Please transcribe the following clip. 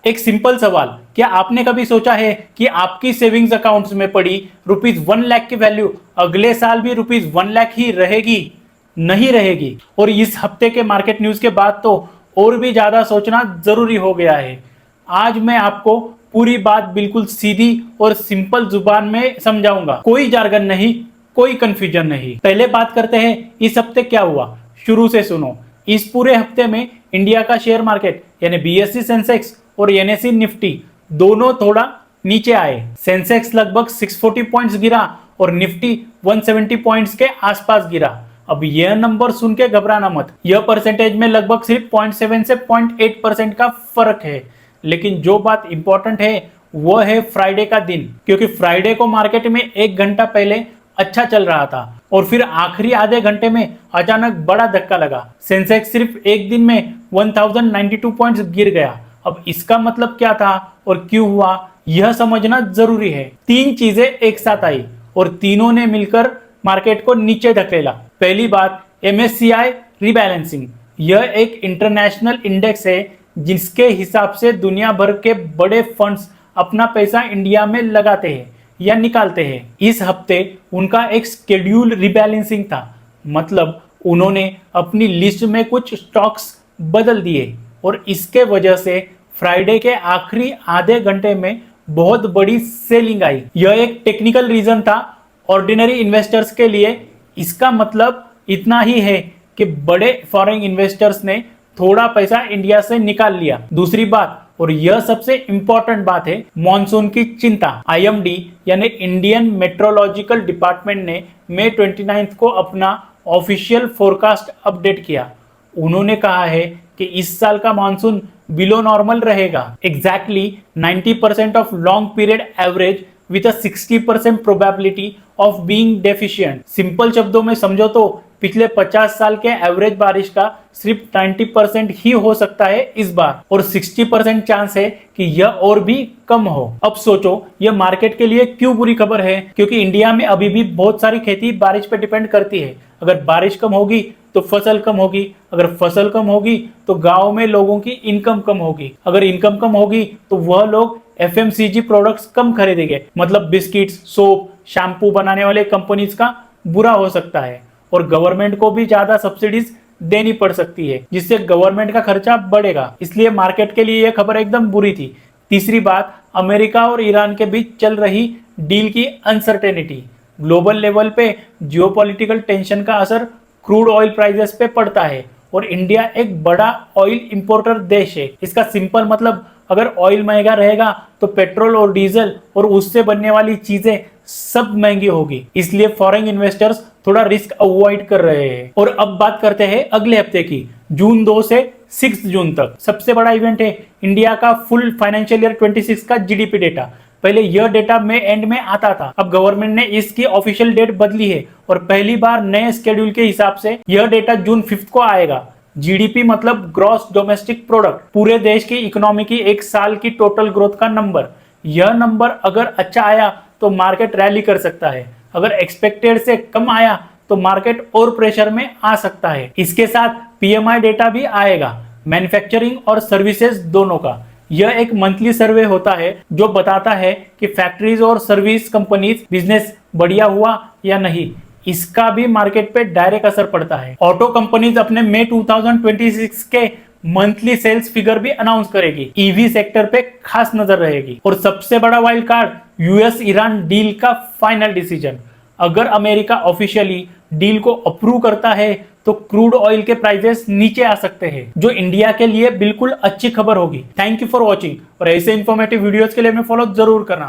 एक सिंपल सवाल, क्या आपने कभी सोचा है कि आपकी सेविंग्स अकाउंट्स में पड़ी ₹1 लाख की वैल्यू अगले साल भी ₹1 लाख ही रहेगी? नहीं रहेगी। और इस हफ्ते के मार्केट न्यूज के बाद तो और भी ज्यादा सोचना जरूरी हो गया है। आज मैं आपको पूरी बात बिल्कुल सीधी और सिंपल जुबान में समझाऊंगा, कोई जार्गन नहीं, कोई कंफ्यूजन नहीं। पहले बात करते हैं इस हफ्ते क्या हुआ, शुरू से सुनो। इस पूरे हफ्ते में इंडिया का शेयर मार्केट यानी बीएसई सेंसेक्स और एनएसई निफ्टी दोनों थोड़ा नीचे आए। सेंसेक्स लगभग 640 पॉइंट्स गिरा और निफ्टी 170 पॉइंट्स के आसपास गिरा। अब यह नंबर सुन के घबराना मत, यह परसेंटेज में लगभग सिर्फ 0.7 से 0.8% का फर्क है। लेकिन जो बात इंपॉर्टेंट है वो है फ्राइडे का दिन, क्योंकि फ्राइडे को मार्केट में 1 घंटा पहले अच्छा चल रहा था और फिर आखिरी आधे घंटे में अचानक बड़ा धक्का लगा। सेंसेक्स सिर्फ एक दिन में 1092 पॉइंट्स गिर गया। अब इसका मतलब क्या था और क्यों हुआ, यह समझना जरूरी है। 3 चीजें एक साथ आई और तीनों ने मिलकर मार्केट को नीचे धकेला। पहली बात, MSCI रीबैलेंसिंग। यह एक इंटरनेशनल इंडेक्स है जिसके हिसाब से दुनिया भर के बड़े फंड्स अपना पैसा इंडिया में लगाते हैं या निकालते हैं। इस हफ्ते उनका एक शेड्यूल रीबैलेंसिंग था, मतलब उन्होंने अपनी लिस्ट में कुछ स्टॉक्स बदल दिए और इसके वजह से फ्राइडे के आखिरी आधे घंटे में बहुत बड़ी सेलिंग आई। यह एक टेक्निकल रीजन था ऑर्डिनरी इन्वेस्टर्स के लिए। इसका मतलब इतना ही है कि बड़े फॉरेन इन्वेस्टर्स ने थोड़ा पैसा इंडिया से निकाल लिया। दूसरी बात, और यह सबसे इंपॉर्टेंट बात है, मॉनसून की चिंता। IMD यानी इंडियन मेट्रोलॉजिकल डिपार्टमेंट ने मई 29 को अपना ऑफिशियल फोरकास्ट अपडेट किया। उन्होंने कहा है कि इस साल का मॉनसून बिलो नॉर्मल रहेगा। Exactly 90% of long period average with a 60% probability of being deficient. Simple शब्दों में समझो तो पिछले 50 साल के एवरेज बारिश का सिर्फ 90% ही हो सकता है इस बार, और 60% चांस है कि यह और भी कम हो। अब सोचो यह मार्केट के लिए क्यों बुरी खबर है, क्योंकि इंडिया में अभी भी बहुत सारी खेती बारिश पे डिपेंड करती है। अगर बारिश कम होगी तो फसल कम होगी, अगर फसल कम होगी तो गांव में लोगों की इनकम कम होगी, अगर इनकम कम होगी तो वह लोग FMCG प्रोडक्ट्स कम खरीदेंगे, मतलब बिस्किट्स, सोप, शैम्पू बनाने वाले कंपनीज का बुरा हो सकता है और गवर्नमेंट को भी ज्यादा सब्सिडीज देनी पड़ सकती है, जिससे गवर्नमेंट का खर्चा बढ़ेगा। इसलिए मार्केट के लिए यह खबर एकदम बुरी थी। तीसरी बात, अमेरिका और ईरान के बीच चल रही डील की अनसर्टेनिटी। ग्लोबल लेवल पे जियोपॉलिटिकल टेंशन का असर क्रूड ऑयल प्राइसेस पे पड़ता है और इंडिया एक बड़ा ऑयल इंपोर्टर देश है। इसका सिंपल मतलब, अगर ऑयल महंगा रहेगा तो पेट्रोल और डीजल और उससे बनने वाली चीजें सब महंगी होगी। इसलिए फॉरेन इन्वेस्टर्स थोड़ा रिस्क अवॉइड कर रहे हैं। और अब बात करते हैं अगले हफ्ते की, जून 2 से 6 जून तक। सबसे बड़ा इवेंट है इंडिया का फुल फाइनेंशियल ईयर 26 का GDP डेटा। पहले यह डेटा मई एंड में आता था, अब गवर्नमेंट ने इसकी ऑफिशियल डेट बदली है और पहली बार नए शेड्यूल के हिसाब से यह डेटा जून 5 को आएगा। GDP मतलब ग्रॉस डोमेस्टिक प्रोडक्ट, पूरे देश की इकोनॉमी की एक साल की टोटल ग्रोथ का नंबर। यह नंबर अगर अच्छा आया तो मार्केट रैली कर सकता है, अगर एक्सपेक्टेड से कम आया तो मार्केट और प्रेशर में आ सकता है। इसके साथ PMI डेटा भी आएगा, मैन्युफैक्चरिंग और सर्विसेज दोनों का। यह एक मंथली सर्वे होता है जो बताता है कि फैक्ट्रीज और सर्विस कंपनीज बिजनेस बढ़िया हुआ या नहीं। इसका भी मार्केट पे डायरेक्ट असर पड़ता है। ऑटो कंपनीज अपने मई 2026 के मंथली सेल्स फिगर भी अनाउंस करेगी। EV सेक्टर पे खास नजर रहेगी। और सबसे बड़ा wild card, US Iran deal का फाइनल डिसीजन। अगर अमेरिका ऑफिशियली डील को अप्रूव करता है तो क्रूड ऑयल के प्राइसेस नीचे आ सकते हैं, जो इंडिया के लिए बिल्कुल अच्छी खबर होगी। थैंक यू फॉर वॉचिंग और ऐसे इंफॉर्मेटिव वीडियोस के लिए हमें फॉलो जरूर करना।